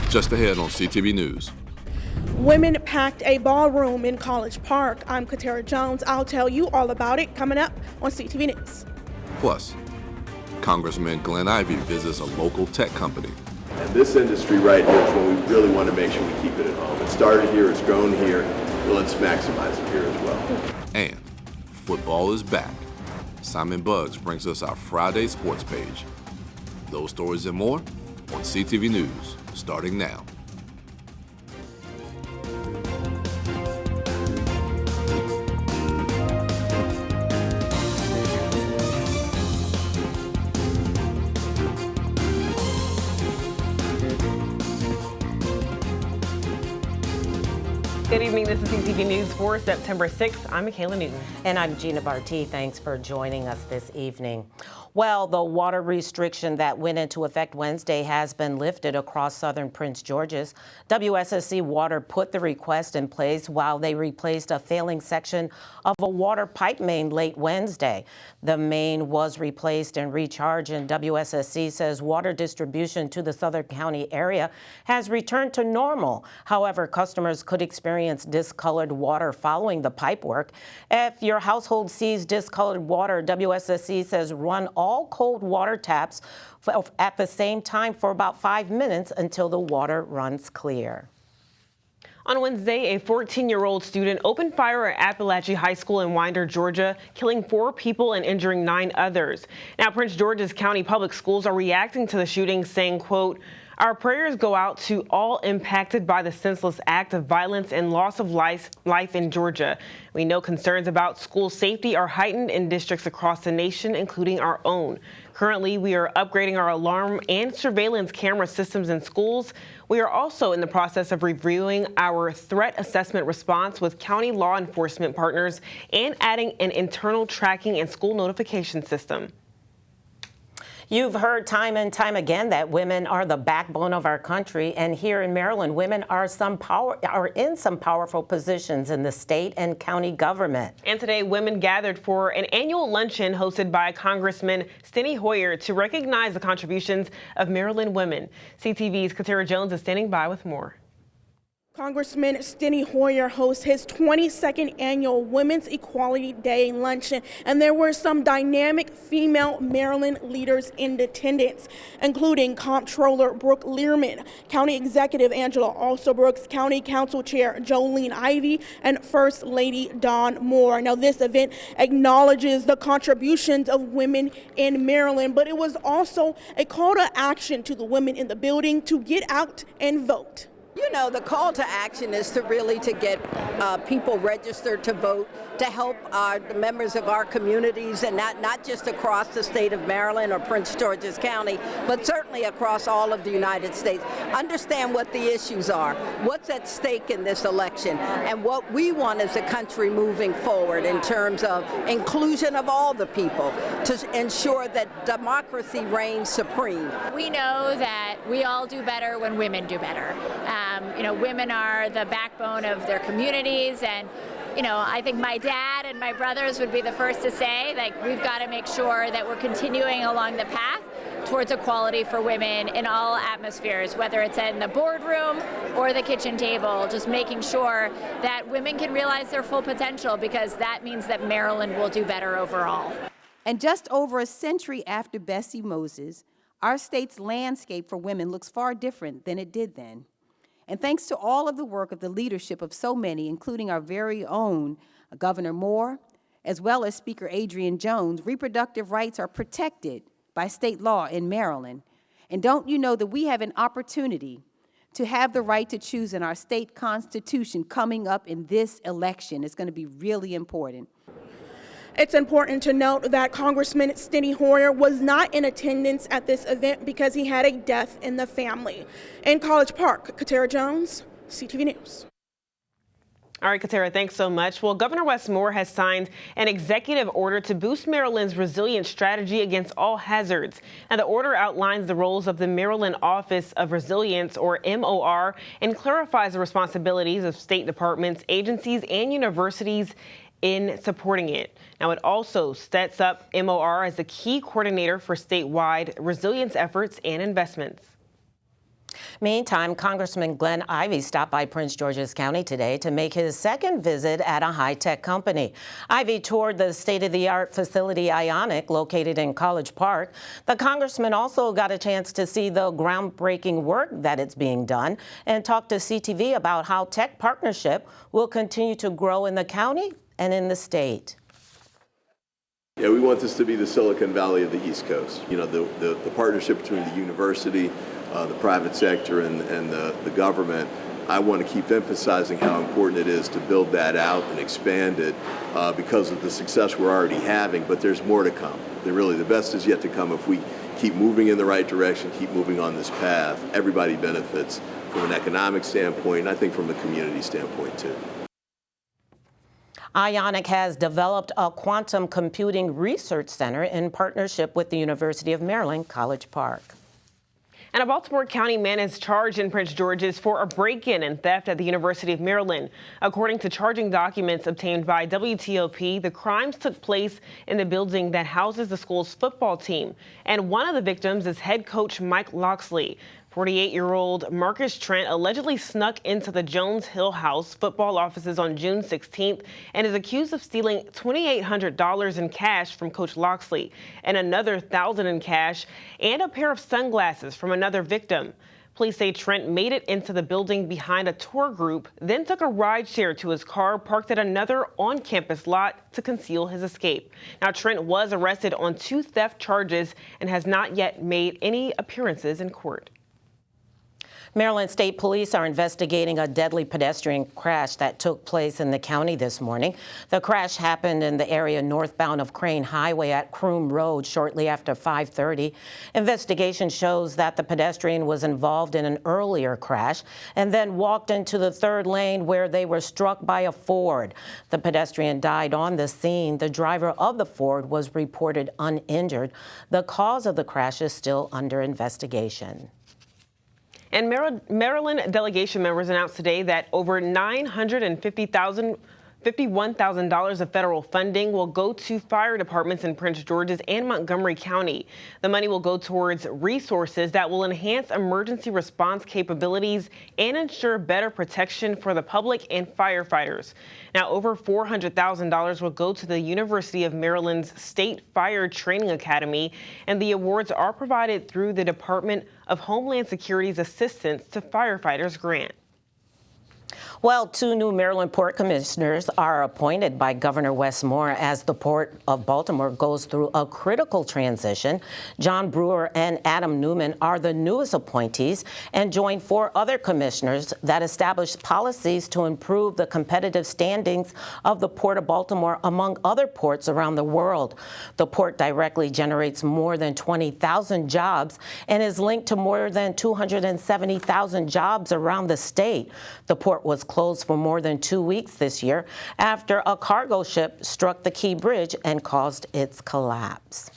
Just ahead on CTV News. Women packed a ballroom in College Park. I'm Katara Jones. I'll tell you all about it coming up on CTV News. Plus, Congressman Glenn Ivey visits a local tech company. And this industry right here is one we really want to make sure we keep it at home. It started here, it's grown here, but let's maximize it here as well. And football is back. Simon Buggs brings us our Friday sports page. Those stories and more on CTV News, starting now. Good evening, this is CTV News for September 6th. I'm Michaela Newton. And I'm Gina Barty. Thanks for joining us this evening. Well, the water restriction that went into effect Wednesday has been lifted across southern Prince George's. WSSC Water put the request in place while they replaced a failing section of a water pipe main late Wednesday. The main was replaced and recharged, and WSSC says water distribution to the Southern County area has returned to normal. However, customers could experience discolored water following the pipe work. If your household sees discolored water, WSSC says run all cold water taps at the same time for about 5 minutes until the water runs clear. On Wednesday, a 14-year-old student opened fire at Appalachia High School in Winder, Georgia, killing 4 people and injuring 9 others. Now, Prince George's County Public Schools are reacting to the shooting, saying, quote, "Our prayers go out to all impacted by the senseless act of violence and loss of life in Georgia. We know concerns about school safety are heightened in districts across the nation, including our own. Currently, we are upgrading our alarm and surveillance camera systems in schools. We are also in the process of reviewing our threat assessment response with county law enforcement partners and adding an internal tracking and school notification system." You've heard time and time again that women are the backbone of our country, and here in Maryland, women are in some powerful positions in the state and county government. And today, women gathered for an annual luncheon hosted by Congressman Steny Hoyer to recognize the contributions of Maryland women. CTV's Katara Jones is standing by with more. Congressman Steny Hoyer hosts his 22nd annual Women's Equality Day luncheon, and there were some dynamic female Maryland leaders in attendance, including Comptroller Brooke Learman, County Executive Angela Alsobrooks, County Council Chair Jolene Ivey, and First Lady Dawn Moore. Now, this event acknowledges the contributions of women in Maryland, but it was also a call to action to the women in the building to get out and vote. You know, the call to action is to really get people registered to vote, to help the members of our communities, and not just across the state of Maryland or Prince George's County, but certainly across all of the United States. Understand what the issues are, what's at stake in this election, and what we want as a country moving forward in terms of inclusion of all the people to ensure that democracy reigns supreme. We know that we all do better when women do better. You know, women are the backbone of their communities, and you know, I think my dad and my brothers would be the first to say, like, we've got to make sure that we're continuing along the path towards equality for women in all atmospheres, whether it's in the boardroom or the kitchen table, just making sure that women can realize their full potential, because that means that Maryland will do better overall. And just over a century after Bessie Moses, our state's landscape for women looks far different than it did then. And thanks to all of the work of the leadership of so many, including our very own Governor Moore, as well as Speaker Adrian Jones, reproductive rights are protected by state law in Maryland. And don't you know that we have an opportunity to have the right to choose in our state constitution coming up in this election? It's going to be really important. It's important to note that Congressman Steny Hoyer was not in attendance at this event because he had a death in the family. In College Park, Katara Jones, CTV News. All right, Katara, thanks so much. Well, Governor Wes Moore has signed an executive order to boost Maryland's resilience strategy against all hazards. And the order outlines the roles of the Maryland Office of Resilience, or MOR, and clarifies the responsibilities of state departments, agencies, and universities in supporting it. Now, it also sets up MOR as the key coordinator for statewide resilience efforts and investments. Meantime, Congressman Glenn Ivey stopped by Prince George's County today to make his second visit at a high-tech company. Ivey toured the state-of-the-art facility Ionic, located in College Park. The congressman also got a chance to see the groundbreaking work that it's being done and talked to CTV about how tech partnership will continue to grow in the county and in the state. Yeah, we want this to be the Silicon Valley of the East Coast. You know, the partnership between the university, the private sector, and the government. I want to keep emphasizing how important it is to build that out and expand it because of the success we're already having, but there's more to come. The best is yet to come. If we keep moving in the right direction, keep moving on this path, everybody benefits from an economic standpoint, and I think from a community standpoint too. Ionic has developed a quantum computing research center in partnership with the University of Maryland, College Park. And a Baltimore County man is charged in Prince George's for a break-in and theft at the University of Maryland. According to charging documents obtained by WTOP, the crimes took place in the building that houses the school's football team. And one of the victims is head coach Mike Loxley. 48-year-old Marcus Trent allegedly snuck into the Jones Hill House football offices on June 16th and is accused of stealing $2,800 in cash from Coach Loxley and another $1,000 in cash and a pair of sunglasses from another victim. Police say Trent made it into the building behind a tour group, then took a ride share to his car parked at another on-campus lot to conceal his escape. Now, Trent was arrested on 2 theft charges and has not yet made any appearances in court. Maryland State Police are investigating a deadly pedestrian crash that took place in the county this morning. The crash happened in the area northbound of Crane Highway at Croom Road shortly after 5:30. Investigation shows that the pedestrian was involved in an earlier crash and then walked into the 3rd lane where they were struck by a Ford. The pedestrian died on the scene. The driver of the Ford was reported uninjured. The cause of the crash is still under investigation. And Maryland delegation members announced today that over $951,000 of federal funding will go to fire departments in Prince George's and Montgomery County. The money will go towards resources that will enhance emergency response capabilities and ensure better protection for the public and firefighters. Now, over $400,000 will go to the University of Maryland's State Fire Training Academy, and the awards are provided through the Department of Homeland Security's Assistance to Firefighters grant. Well, 2 new Maryland Port Commissioners are appointed by Governor Wes Moore as the Port of Baltimore goes through a critical transition. John Brewer and Adam Newman are the newest appointees and join 4 other commissioners that established policies to improve the competitive standings of the Port of Baltimore among other ports around the world. The port directly generates more than 20,000 jobs and is linked to more than 270,000 jobs around the state. The port was closed for more than 2 weeks this year after a cargo ship struck the Key Bridge and caused its collapse.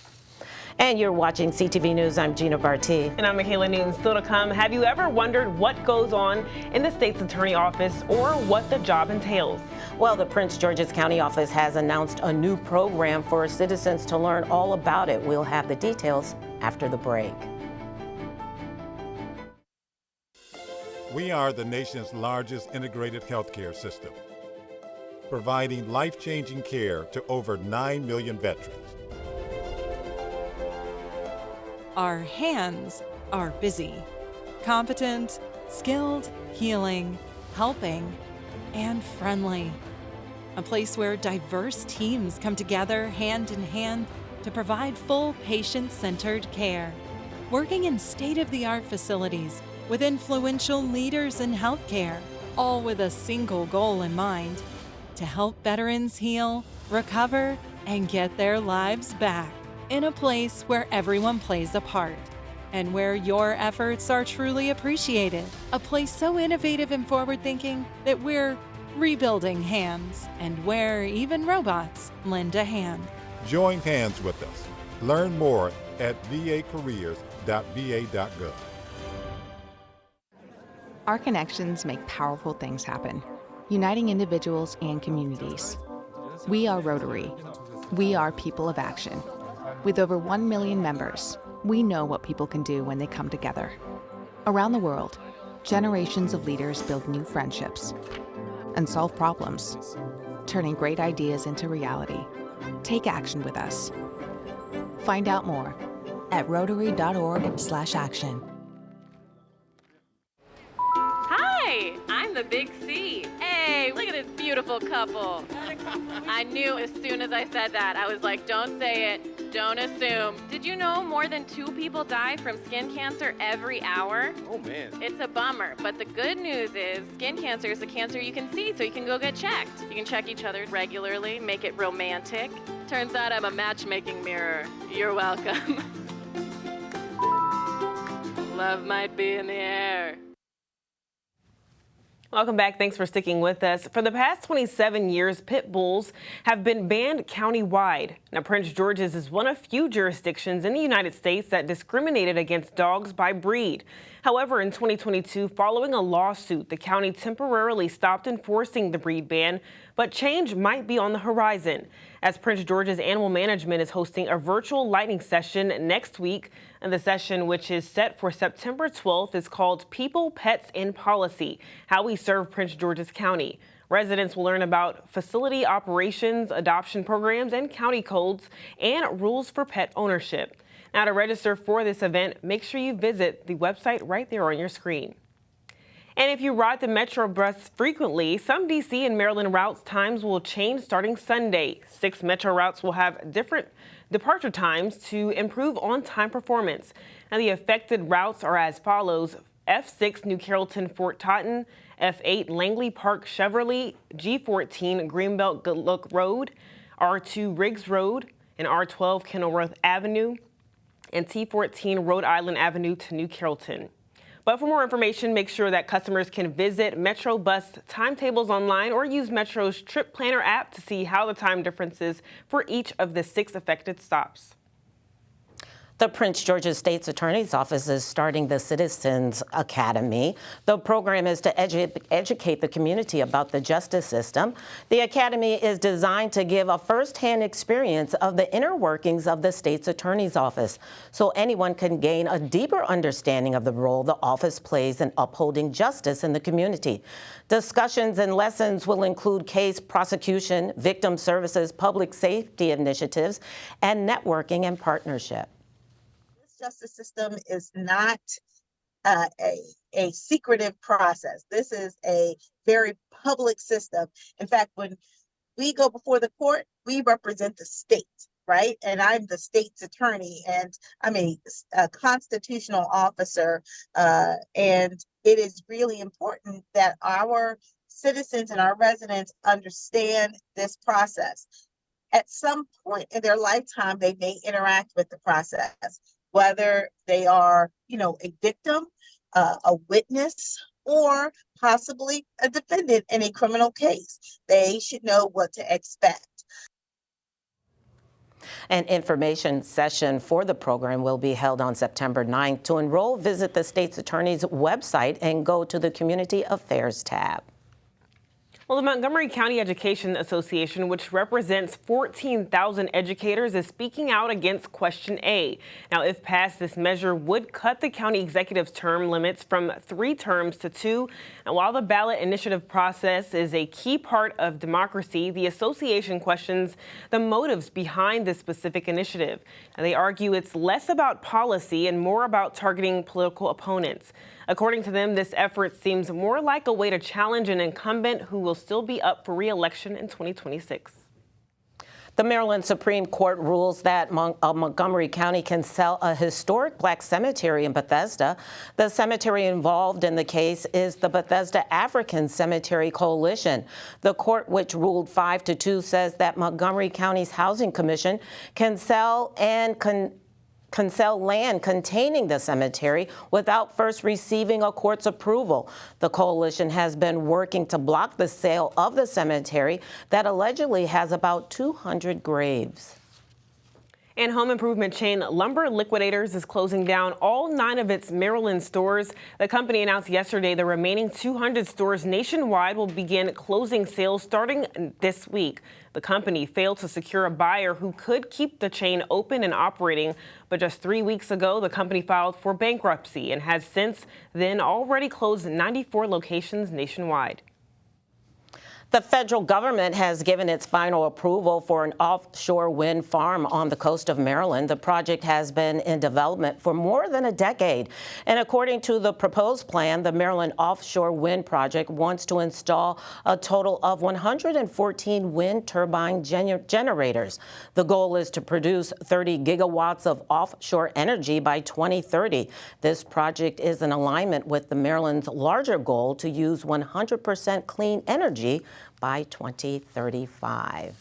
And you're watching CTV News. I'm Gina Barty. And I'm Michaela Newton. Still to come, have you ever wondered what goes on in the state's attorney office or what the job entails? Well, the Prince George's County office has announced a new program for citizens to learn all about it. We'll have the details after the break. We are the nation's largest integrated healthcare system, providing life-changing care to over 9 million veterans. Our hands are busy, competent, skilled, healing, helping, and friendly. A place where diverse teams come together hand in hand to provide full patient-centered care. Working in state-of-the-art facilities with influential leaders in healthcare, all with a single goal in mind: to help veterans heal, recover, and get their lives back in a place where everyone plays a part and where your efforts are truly appreciated. A place so innovative and forward-thinking that we're rebuilding hands and where even robots lend a hand. Join hands with us. Learn more at vacareers.va.gov. Our connections make powerful things happen, uniting individuals and communities. We are Rotary. We are people of action. With over 1 million members, we know what people can do when they come together. Around the world, generations of leaders build new friendships and solve problems, turning great ideas into reality. Take action with us. Find out more at rotary.org/action. Hi, I'm the Big C. Hey, look at this beautiful couple. I knew as soon as I said that, I was like, don't say it, don't assume. Did you know more than 2 people die from skin cancer every hour? Oh man. It's a bummer, but the good news is skin cancer is a cancer you can see, so you can go get checked. You can check each other regularly, make it romantic. Turns out I'm a matchmaking mirror. You're welcome. Love might be in the air. Welcome back. Thanks for sticking with us. For the past 27 years, pit bulls have been banned countywide. Now, Prince George's is one of few jurisdictions in the United States that discriminated against dogs by breed. However, in 2022, following a lawsuit, the county temporarily stopped enforcing the breed ban, but change might be on the horizon, as Prince George's Animal Management is hosting a virtual lightning session next week. And the session, which is set for September 12th, is called People, Pets, and Policy: How We Serve Prince George's County. Residents will learn about facility operations, adoption programs, and county codes, and rules for pet ownership. Now, to register for this event, make sure you visit the website right there on your screen. And if you ride the Metro bus frequently, some D.C. and Maryland routes times will change starting Sunday. 6 Metro routes will have different departure times to improve on-time performance. Now, the affected routes are as follows: F6 New Carrollton Fort Totten, F8 Langley Park Cheverly, G14 Greenbelt Good Look Road, R2 Riggs Road, and R12 Kenilworth Avenue, and T14 Rhode Island Avenue to New Carrollton. But for more information, make sure that customers can visit Metro bus timetables online or use Metro's Trip Planner app to see how the time differences for each of the 6 affected stops. The Prince George's State's Attorney's Office is starting the Citizens Academy. The program is to educate the community about the justice system. The academy is designed to give a first-hand experience of the inner workings of the state's attorney's office, so anyone can gain a deeper understanding of the role the office plays in upholding justice in the community. Discussions and lessons will include case prosecution, victim services, public safety initiatives, and networking and partnership. Justice system is not a secretive process. This is a very public system. In fact, when we go before the court, we represent the state, right? And I'm the state's attorney, and I'm a constitutional officer. And it is really important that our citizens and our residents understand this process. At some point in their lifetime, they may interact with the process, whether they are, a victim, a witness, or possibly a defendant in a criminal case. They should know what to expect. An information session for the program will be held on September 9th. To enroll, visit the state's attorney's website and go to the Community Affairs tab. Well, the Montgomery County Education Association, which represents 14,000 educators, is speaking out against Question A. Now, if passed, this measure would cut the county executive's term limits from 3 terms to 2. And while the ballot initiative process is a key part of democracy, the association questions the motives behind this specific initiative. And they argue it's less about policy and more about targeting political opponents. According to them, this effort seems more like a way to challenge an incumbent who will still be up for re-election in 2026. The Maryland Supreme Court rules that Montgomery County can sell a historic black cemetery in Bethesda. The cemetery involved in the case is the Bethesda African Cemetery Coalition. The court, which ruled 5-2, says that Montgomery County's Housing Commission can sell land containing the cemetery without first receiving a court's approval. The coalition has been working to block the sale of the cemetery that allegedly has about 200 graves. And home improvement chain Lumber Liquidators is closing down all 9 of its Maryland stores. The company announced yesterday the remaining 200 stores nationwide will begin closing sales starting this week. The company failed to secure a buyer who could keep the chain open and operating. But just 3 weeks ago, the company filed for bankruptcy and has since then already closed 94 locations nationwide. The federal government has given its final approval for an offshore wind farm on the coast of Maryland. The project has been in development for more than a decade. And according to the proposed plan, the Maryland Offshore Wind Project wants to install a total of 114 wind turbine generators. The goal is to produce 30 gigawatts of offshore energy by 2030. This project is in alignment with the Maryland's larger goal to use 100% clean energy by 2035.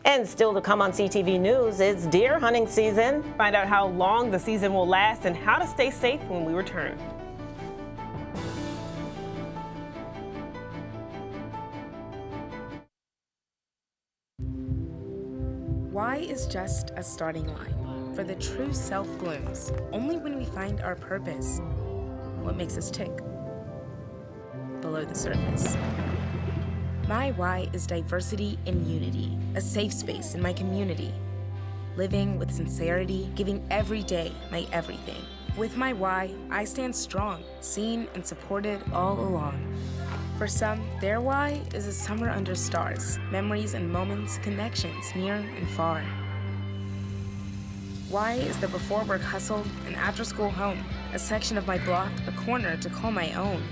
And still to come on CTV News, it's deer hunting season. Find out how long the season will last and how to stay safe when we return. Why is just a starting line, for the true self blooms only when we find our purpose. What makes us tick? Below the surface. My why is diversity and unity, a safe space in my community. Living with sincerity, giving every day my everything. With my why, I stand strong, seen and supported all along. For some, their why is a summer under stars, memories and moments, connections near and far. Why is the before work hustle, an after school home, a section of my block, a corner to call my own.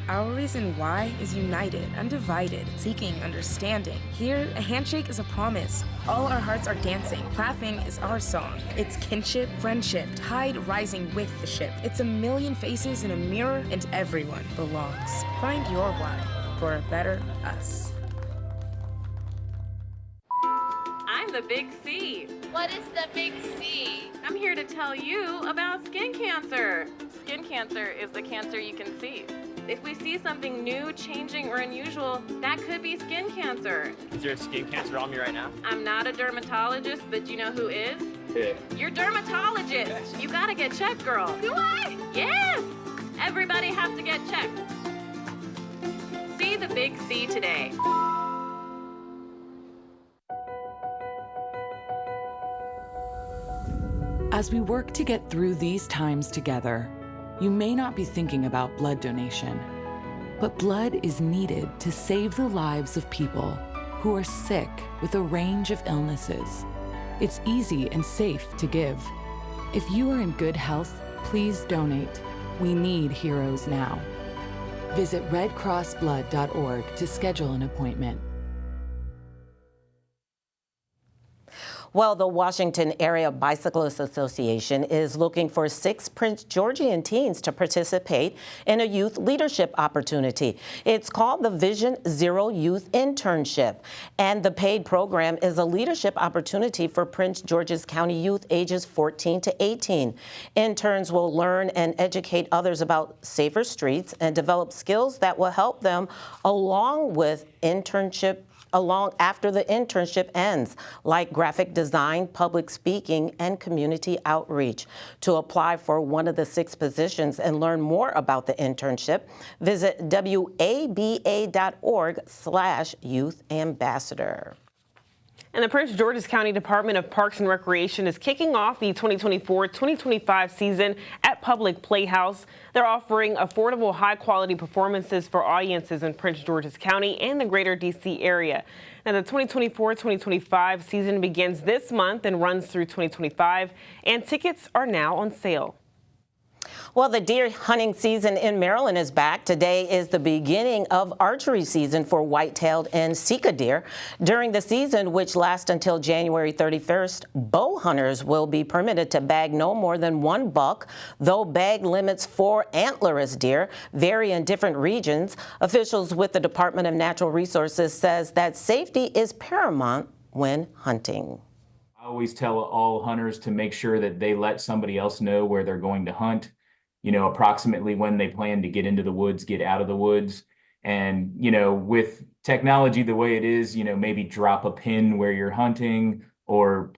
Our reason why is united, undivided, seeking understanding. Here, a handshake is a promise. All our hearts are dancing. Laughing is our song. It's kinship, friendship, tide rising with the ship. It's a million faces in a mirror and everyone belongs. Find your why for a better us. I'm the Big C. What is the Big C? I'm here to tell you about skin cancer. Skin cancer is the cancer you can see. If we see something new, changing, or unusual, that could be skin cancer. Is there a skin cancer on me right now? I'm not a dermatologist, but do you know who is? Yeah. Your dermatologist. Yes. You gotta get checked, girl. Do I? Yes! Everybody has to get checked. See the Big C today. As we work to get through these times together, you may not be thinking about blood donation, but blood is needed to save the lives of people who are sick with a range of illnesses. It's easy and safe to give. If you are in good health, please donate. We need heroes now. Visit redcrossblood.org to schedule an appointment. Well, the Washington Area Bicyclists Association is looking for 6 Prince Georgian teens to participate in a youth leadership opportunity. It's called the Vision Zero Youth Internship, and the paid program is a leadership opportunity for Prince George's County youth ages 14 to 18. Interns will learn and educate others about safer streets and develop skills that will help them after the internship ends, like graphic design, public speaking, and community outreach. To apply for one of the 6 positions and learn more about the internship, visit waba.org/youth ambassador. And the Prince George's County Department of Parks and Recreation is kicking off the 2024-2025 season at Public Playhouse. They're offering affordable, high-quality performances for audiences in Prince George's County and the greater D.C. area. Now, the 2024-2025 season begins this month and runs through 2025, and tickets are now on sale. Well, the deer hunting season in Maryland is back. Today is the beginning of archery season for white-tailed and Sika deer. During the season, which lasts until January 31st, bow hunters will be permitted to bag no more than 1 buck, though bag limits for antlerless deer vary in different regions. Officials with the Department of Natural Resources says that safety is paramount when hunting. I always tell all hunters to make sure that they let somebody else know where they're going to hunt, approximately when they plan to get into the woods, get out of the woods. And, with technology the way it is, maybe drop a pin where you're hunting or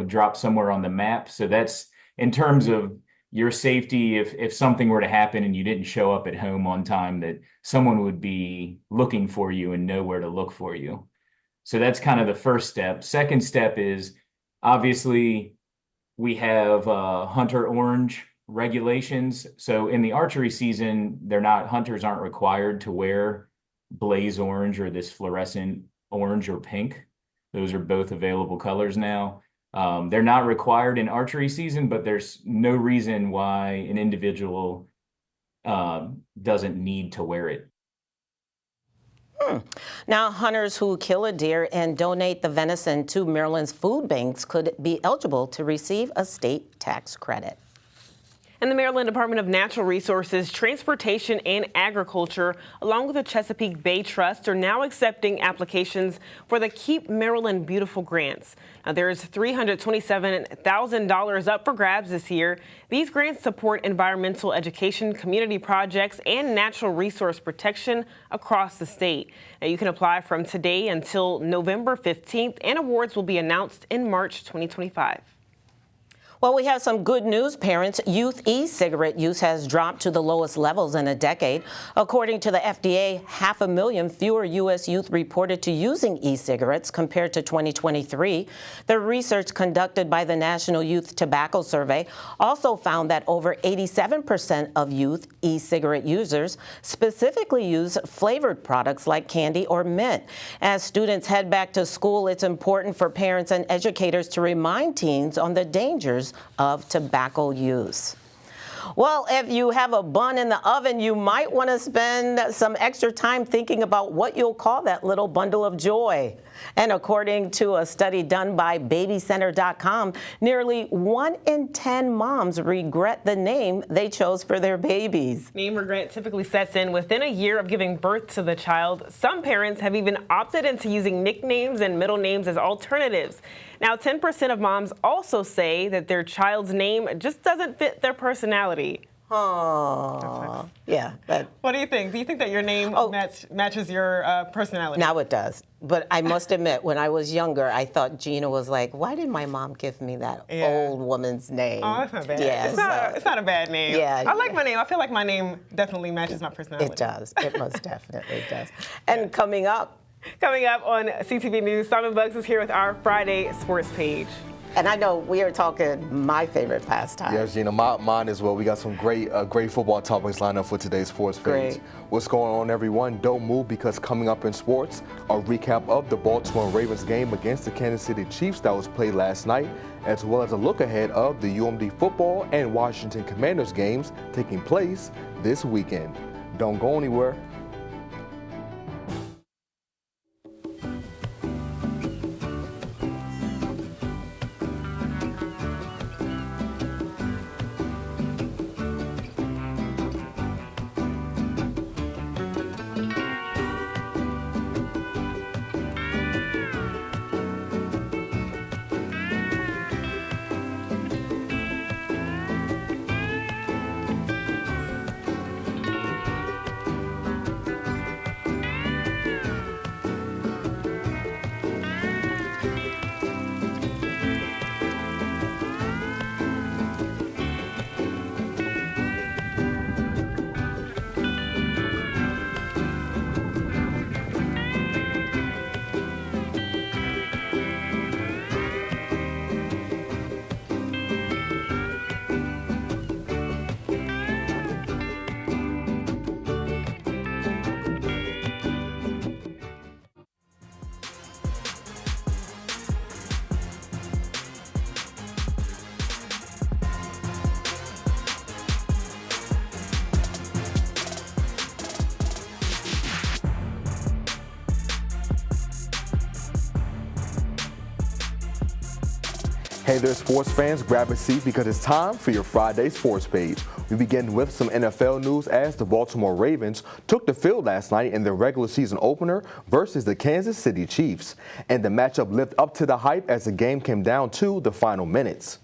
drop somewhere on the map. So that's in terms of your safety. If something were to happen and you didn't show up at home on time, that someone would be looking for you and know where to look for you. So that's kind of the first step. Second step is obviously we have hunter orange regulations. So in the archery season, hunters aren't required to wear blaze orange or this fluorescent orange or pink. Those are both available colors now. They're not required in archery season, but there's no reason why an individual doesn't need to wear it. Now, hunters who kill a deer and donate the venison to Maryland's food banks could be eligible to receive a state tax credit. And the Maryland Department of Natural Resources, Transportation and Agriculture, along with the Chesapeake Bay Trust, are now accepting applications for the Keep Maryland Beautiful grants. Now, there's $327,000 up for grabs this year. These grants support environmental education, community projects, and natural resource protection across the state. Now, you can apply from today until November 15th, and awards will be announced in March 2025. Well, we have some good news, parents. Youth e-cigarette use has dropped to the lowest levels in a decade. According to the FDA, 500,000 fewer U.S. youth reported to using e-cigarettes compared to 2023. The research conducted by the National Youth Tobacco Survey also found that over 87% of youth e-cigarette users specifically use flavored products like candy or mint. As students head back to school, it's important for parents and educators to remind teens on the dangers of tobacco use. Well, if you have a bun in the oven, you might want to spend some extra time thinking about what you'll call that little bundle of joy. And according to a study done by babycenter.com, nearly 1 in 10 moms regret the name they chose for their babies. Name regret typically sets in within a year of giving birth to the child. Some parents have even opted into using nicknames and middle names as alternatives. Now, 10% of moms also say that their child's name just doesn't fit their personality. Oh, yeah. What do you think? Do you think that your name matches your personality? Now it does. But I must admit, when I was younger, I thought Gina was like, why did my mom give me that old woman's name? Oh, that's not bad. Yeah, it's not a bad name. Yeah, I like my name. I feel like my name definitely matches my personality. It does. It most definitely does. And coming up on CTV News, Simon Buggs is here with our Friday sports page. And I know we are talking my favorite pastime. Yes, Gina, mine as well. We got some great football topics lined up for today's sports page. Great. What's going on, everyone? Don't move, because coming up in sports, a recap of the Baltimore Ravens game against the Kansas City Chiefs that was played last night, as well as a look ahead of the UMD football and Washington Commanders games taking place this weekend. Don't go anywhere. Hey there, sports fans, grab a seat because it's time for your Friday sports page. We begin with some NFL news as the Baltimore Ravens took the field last night in their regular season opener versus the Kansas City Chiefs. And the matchup lived up to the hype as the game came down to the final minutes.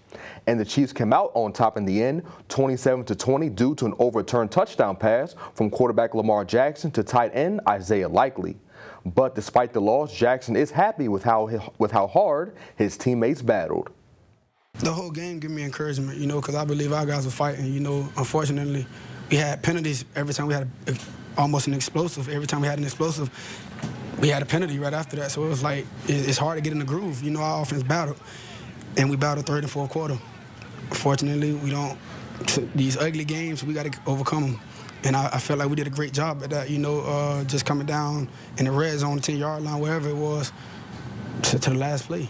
And the Chiefs came out on top in the end, 27-20, due to an overturned touchdown pass from quarterback Lamar Jackson to tight end Isaiah Likely. But despite the loss, Jackson is happy with how hard his teammates battled. The whole game gave me encouragement, because I believe our guys were fighting. Unfortunately, we had penalties every time we had almost an explosive. Every time we had an explosive, we had a penalty right after that. So it was like, it's hard to get in the groove. Our offense battled, and we battled third and fourth quarter. Fortunately, these ugly games, we got to overcome them. And I felt like we did a great job at that, just coming down in the red zone, 10-yard line, wherever it was, to the last play.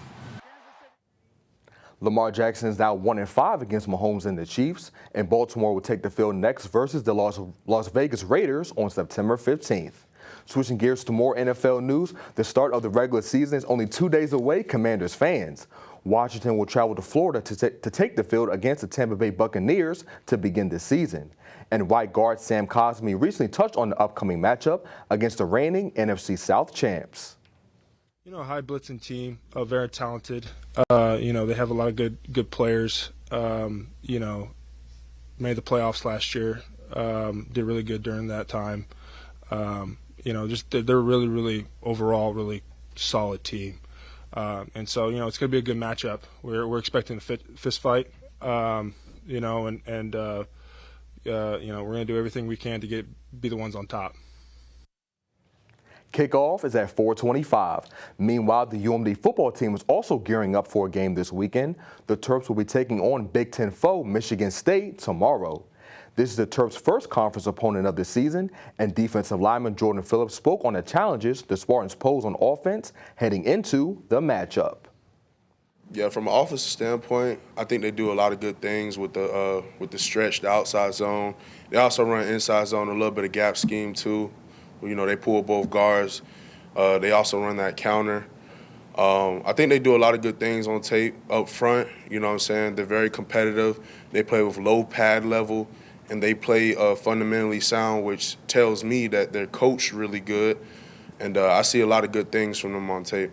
Lamar Jackson is now 1-5 against Mahomes and the Chiefs, and Baltimore will take the field next versus the Las Vegas Raiders on September 15th. Switching gears to more NFL news, the start of the regular season is only 2 days away, Commanders fans. Washington will travel to Florida to take the field against the Tampa Bay Buccaneers to begin the season. And white guard Sam Cosmi recently touched on the upcoming matchup against the reigning NFC South champs. A high blitzing team, very talented. They have a lot of good players. Made the playoffs last year. Did really good during that time. They're really, really overall really solid team. And so it's going to be a good matchup. We're expecting a fist fight. We're going to do everything we can to be the ones on top. Kickoff is at 4:25. Meanwhile, the UMD football team is also gearing up for a game this weekend. The Terps will be taking on Big Ten foe Michigan State tomorrow. This is the Terps' first conference opponent of the season, and defensive lineman Jordan Phillips spoke on the challenges the Spartans pose on offense heading into the matchup. Yeah, from an offensive standpoint, I think they do a lot of good things with the stretch, the outside zone. They also run inside zone, a little bit of gap scheme too. They pull both guards. They also run that counter. I think they do a lot of good things on tape up front. They're very competitive. They play with low pad level, and they play fundamentally sound, which tells me that they're coached really good. And I see a lot of good things from them on tape.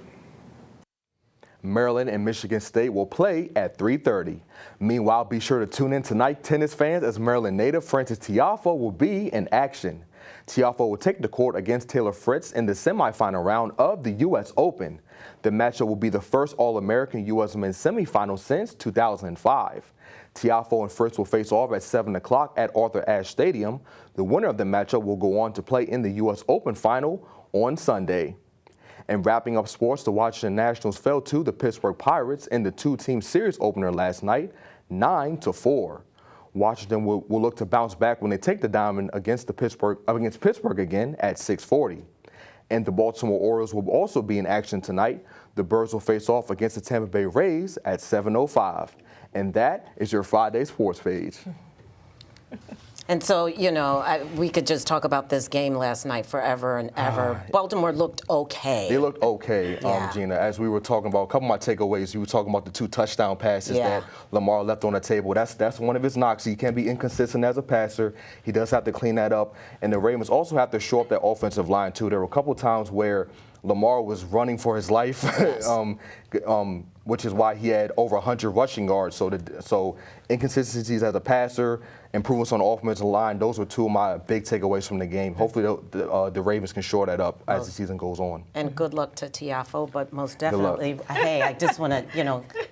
Maryland and Michigan State will play at 3:30. Meanwhile, be sure to tune in tonight, tennis fans, as Maryland native Frances Tiafoe will be in action. Tiafoe will take the court against Taylor Fritz in the semifinal round of the U.S. Open. The matchup will be the first All-American U.S. men's semifinal since 2005. Tiafoe and Fritz will face off at 7 o'clock at Arthur Ashe Stadium. The winner of the matchup will go on to play in the U.S. Open final on Sunday. And wrapping up sports, the Washington Nationals fell to the Pittsburgh Pirates in the two-team series opener last night, 9-4. Washington will look to bounce back when they take the diamond against Pittsburgh again at 6:40. And the Baltimore Orioles will also be in action tonight. The Birds will face off against the Tampa Bay Rays at 7:05. And that is your Friday sports page. And so, we could just talk about this game last night forever and ever. Baltimore looked okay. They looked okay, Yeah. Gina. As we were talking about, a couple of my takeaways, you were talking about the 2 touchdown passes that Lamar left on the table. That's one of his knocks. He can't be inconsistent as a passer. He does have to clean that up. And the Ravens also have to shore up that offensive line, too. There were a couple of times where Lamar was running for his life, yes. Which is why he had over 100 rushing yards. So inconsistencies as a passer, improvements on the offensive line, those were 2 of my big takeaways from the game. Hopefully the Ravens can shore that up as the season goes on. And good luck to Tiafoe, but most definitely, hey, I just want to,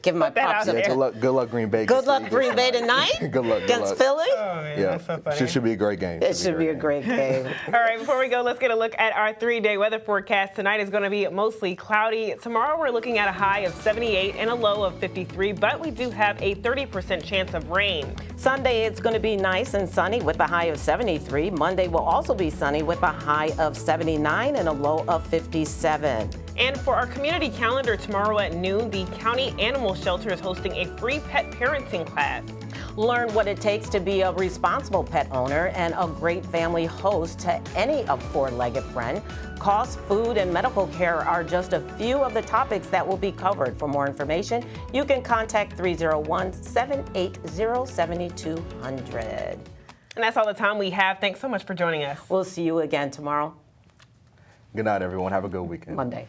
give my props up. Good luck, Green Bay. Good luck, Green Bay tonight. Good luck. Against Philly. Oh, man, that's so funny. Should be a great game. It should be a great game. All right, before we go, let's get a look at our 3-day weather forecast. Tonight is going to be mostly cloudy. Tomorrow we're looking at a high of 78 and a low of 53, but we do have a 30% chance of rain. Sunday, it's going to be nice and sunny with a high of 73. Monday will also be sunny with a high of 79 and a low of 57. And for our community calendar tomorrow at noon, the County Animal Shelter is hosting a free pet parenting class. Learn what it takes to be a responsible pet owner and a great family host to any of four-legged friend. Cost, food, and medical care are just a few of the topics that will be covered. For more information, you can contact 301-780-7200. And that's all the time we have. Thanks so much for joining us. We'll see you again tomorrow. Good night, everyone. Have a good weekend. Monday.